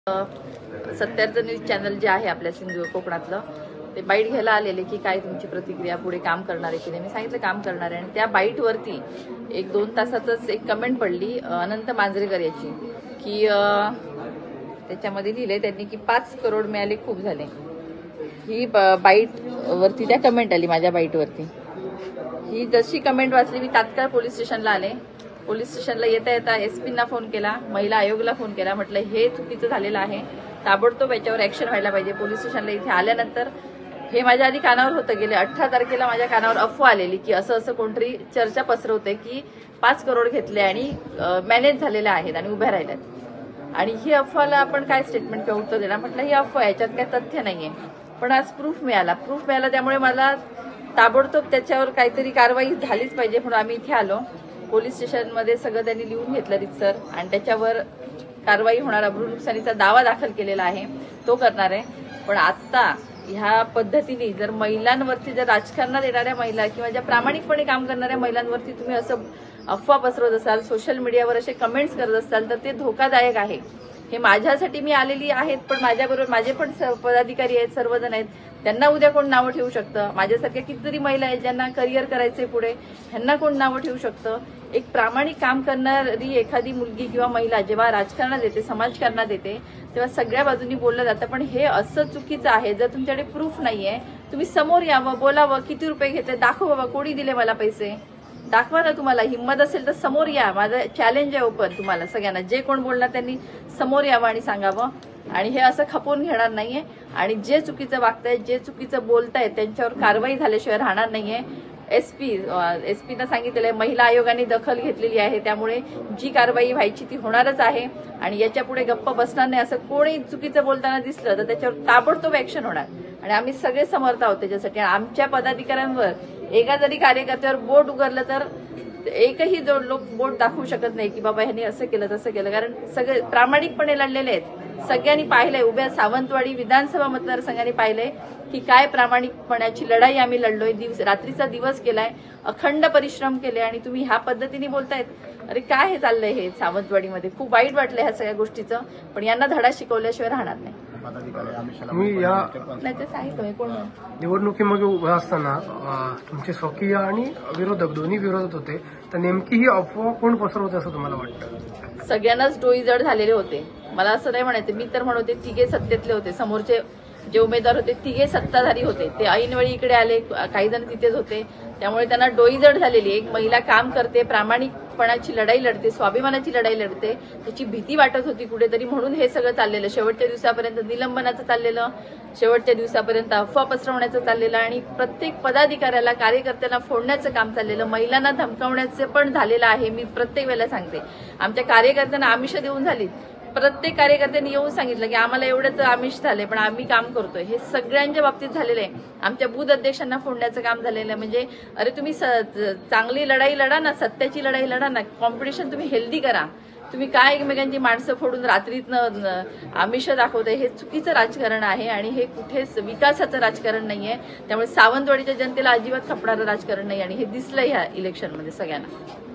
Satyarth news channel जे आहे आपल्या सिंधू कोकणातलं ते बाईट घ्यायला आलेले की काय तुमची प्रतिक्रिया, पुढे काम करणार आहे की नाही. मी सांगितलं काम करणार आहे आणि त्या बाईटवरती 1-2 तासातच एक कमेंट पडली अनंत मांजरेकर याची की त्याच्यामध्ये लिहिले त्यांनी की 5 करोड मिळाले खूप झाले. ही बाईट वरती त्या कमेंट आली माझ्या बाईटवरती. ही जशी कमेंट वाचली मी तात्काळ पोलीस स्टेशनला आले. पोलीस स्टेशनला येता येता एसपींना फोन केला, महिला आयोगला फोन केला. म्हटलं हे चुकीचं झालेलं आहे, ताबडतोब याच्यावर ऍक्शन व्हायला पाहिजे. पोलीस स्टेशनला इथे आल्यानंतर हे माझ्या आधी कानावर होतं. गेले 18 तारखेला माझ्या कानावर अफवा आलेली की असं कोणतरी चर्चा पसरवते की 5 करोड घेतले आणि मॅनेज झालेले आहेत आणि उभ्या राहिल्यात. आणि ही अफवाला आपण काय स्टेटमेंट किंवा उत्तर देणार. म्हटलं ही अफवा, याच्यात काही तथ्य नाहीये. पण आज प्रूफ मिळाला. त्यामुळे मला ताबडतोब त्याच्यावर काहीतरी कारवाई झालीच पाहिजे म्हणून आम्ही इथे आलो. पोलीस स्टेशनमध्ये सगळं त्यांनी लिहून घेतलं रितसर आणि त्याच्यावर कारवाई होणार, अब्रू नुकसानीचा दावा दाखल केलेला आहे, तो करणार आहे. पण आता ह्या पद्धतीने जर महिलांवरती, जर राजकारणात येणाऱ्या महिला किंवा ज्या प्रामाणिकपणे काम करणाऱ्या महिलांवरती तुम्ही असं अफवा पसरवत असाल, सोशल मीडियावर असे कमेंट्स करत असाल तर ते धोकादायक आहे. हे माझ्यासाठी मी आलेली आहेत, पण माझ्याबरोबर माझे पण पदाधिकारी आहेत, सर्वजण आहेत. त्यांना उद्या कोण नावं ठेवू शकतं. माझ्यासारख्या कितीतरी महिला आहेत ज्यांना करिअर करायचे पुढे, ह्यांना कोण नावं ठेवू शकतं. एक प्रामाणिक काम करणारी एखादी मुलगी किंवा महिला जेव्हा राजकारणात येते, समाजकारणात येते, तेव्हा सगळ्या बाजूंनी बोललं जातं. पण हे असं चुकीचं आहे. जर तुमच्याकडे प्रूफ नाहीये, तुम्ही समोर यावं, बोलावं, किती रुपये घेते दाखवा बाबा, कोणी दिले मला पैसे दाखवा ना. तुम्हाला हिंमत असेल तर समोर या. माझं चॅलेंज आहे ओपन तुम्हाला सगळ्यांना. जे कोण बोलणार त्यांनी समोर यावं आणि सांगावं. आणि हे असं खपवून घेणार नाहीये. आणि जे चुकीचं वागतायत, जे चुकीचं बोलतायत त्यांच्यावर कारवाई झाल्याशिवाय राहणार नाहीये. एसपीनं सांगितलेलं आहे, महिला आयोगाने दखल घेतलेली आहे, त्यामुळे जी कारवाई व्हायची ती होणारच आहे. आणि याच्या पुढे गप्प बसणार नाही. असं कोणी चुकीचं बोलताना दिसलं तर त्याच्यावर ताबडतोब ऍक्शन होणार. आणि आम्ही सगळे समर्थ आहोत त्याच्यासाठी. आमच्या पदाधिकाऱ्यांवर एका जरी कार्यकर्त्यावर बोट उघडलं तर एकही लोक बोट दाखवू शकत नाही की बाबा ह्यांनी असं केलं तसं केलं. कारण सगळे प्रामाणिकपणे लढलेले आहेत. सगळ्यांनी पाहिलंय, उभ्या सावंतवाडी विधानसभा मतदारसंघाने पाहिलंय की काय प्रामाणिकपणाची लढाई आम्ही लढलोय. रात्रीचा दिवस केलाय, अखंड परिश्रम केले आणि तुम्ही ह्या पद्धतीने बोलतायत. अरे काय हे चाललंय हे सावंतवाडीमध्ये. खूप वाईट वाटलं ह्या सगळ्या गोष्टीचं. पण यांना धडा शिकवल्याशिवाय राहणार नाही. मी या नाही ते सांगितलं कोण निवडणुकीमध्ये उभा असताना तुमचे स्वकीय आणि विरोधक दोन्ही विरोधात होते, तर नेमकी ही अफवा कोण पसरवते असं तुम्हाला वाटतं? सगळ्यांनाच डोई जड झालेले होते. मला असं नाही म्हणायचं. मी तर म्हणते तिघे सत्तेतले होते. समोरचे जे उमेदवार होते तिघे सत्ताधारी होते. ते ऐनवेळी इकडे आले, काही जण तिथेच होते. त्यामुळे त्यांना डोई जड झालेली. एक महिला काम करते, प्रामाणिकपणाची लढाई लढते, स्वाभिमानाची लढाई लढते, त्याची भीती वाटत होती कुठेतरी. म्हणून हे सगळं चाललेलं. शेवटच्या दिवसापर्यंत निलंबनाचं चाललेलं, शेवटच्या दिवसापर्यंत अफवा पसरवण्याचं चाललेलं आणि प्रत्येक पदाधिकाऱ्याला, कार्यकर्त्यांना फोडण्याचं काम चाललेलं, महिलांना धमकावण्याचं पण झालेलं आहे. मी प्रत्येक वेळेला सांगते, आमच्या कार्यकर्त्यांना आमिष देऊन झाली. प्रत्येक कार्यकर्त्यांनी येऊन सांगितलं की आम्हाला एवढंच आमिष झाले पण आम्ही काम करतोय. हे सगळ्यांच्या बाबतीत झालेलं आहे. आमच्या बूथ अध्यक्षांना फोडण्याचं काम झालेलं आहे. म्हणजे अरे तुम्ही चांगली लढाई लढा ना, सत्याची लढाई लढा ना, कॉम्पिटिशन तुम्ही हेल्दी करा. तुम्ही काय एकमेकांची माणसं फोडून रात्रीतनं आमिष दाखवताय. हे चुकीचं राजकारण आहे आणि हे कुठेच विकासाचं राजकारण नाहीये. त्यामुळे सावंतवाडीच्या जनतेला अजिबात खपणारं राजकारण नाही आणि हे दिसलंय ह्या इलेक्शनमध्ये सगळ्यांना.